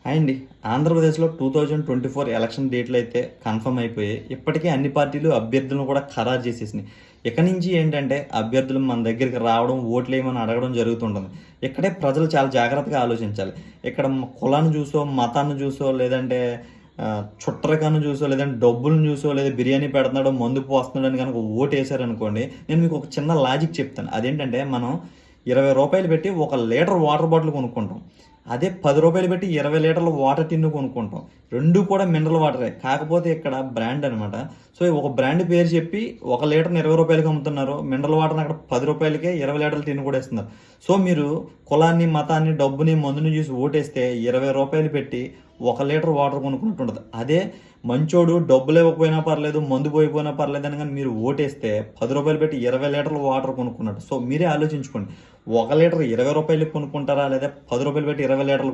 Hi అండి. ఆంధ్రప్రదేశ్‌లో 2024 election డేట్లు అయితే కన్ఫర్మ్ అయిపోయాయి. ఇప్పటికే అన్ని పార్టీలు అభ్యర్థులను కూడా ఖరారు చేసేసినాయి. ఇక నుంచి ఏంటంటే అభ్యర్థులు మన దగ్గరికి రావడం, ఓట్లేయమని అడగడం జరుగుతుంటుంది. ఇక్కడే ప్రజలు చాలా జాగ్రత్తగా ఆలోచించాలి. ఇక్కడ కులాన్ని చూసో, మతాన్ని చూసో లేదంటే చుట్టరికాన్ని చూసో, లేదంటే డబ్బులను చూసో, లేదా బిర్యానీ పెడుతున్నాడో, మందు పోస్తున్నాడని గనుక ఓటేసారనుకోండి, నేను మీకు ఒక చిన్న లాజిక్ చెప్తాను. అదేంటంటే మనం రూ. 20 పెట్టి ఒక లీటర్ వాటర్ బాటిల్ కొనుక్కుంటాం. అదే రూ. 10 పెట్టి 20 లీటర్ల వాటర్ టిన్ను కొనుక్కుంటాం. 2 కూడా మినరల్ వాటరే. కాకపోతే ఇక్కడ బ్రాండ్ అనమాట. సో, ఒక బ్రాండ్ పేరు చెప్పి ఒక లీటర్‌ని రూ. 20కి అమ్ముతున్నారు. మినరల్ వాటర్‌ని అక్కడ రూ. 10కే 20 లీటర్ల టిన్ను కూడా ఇస్తున్నారు. సో, మీరు కులాన్ని, మతాన్ని, డబ్బుని, మందుని చూసి ఓటేస్తే రూ. 20 పెట్టి ఒక లీటర్ వాటర్ కొనుక్కున్నట్టుంటది. అదే మంచోడు డబ్బులు ఇవ్వకపోయినా పర్లేదు, మందు పోయిపోయినా పర్లేదని గాని మీరు ఓటేస్తే రూ. 10 పెట్టి 20 లీటర్ల వాటర్ కొనుక్కున్నట్టు. సో, మీరే ఆలోచించుకోండి. ఒక లీటర్ రూ. 20 కొనుక్కుంటారా? లేదా రూ. 10 పెట్టి 20 లీటర్లు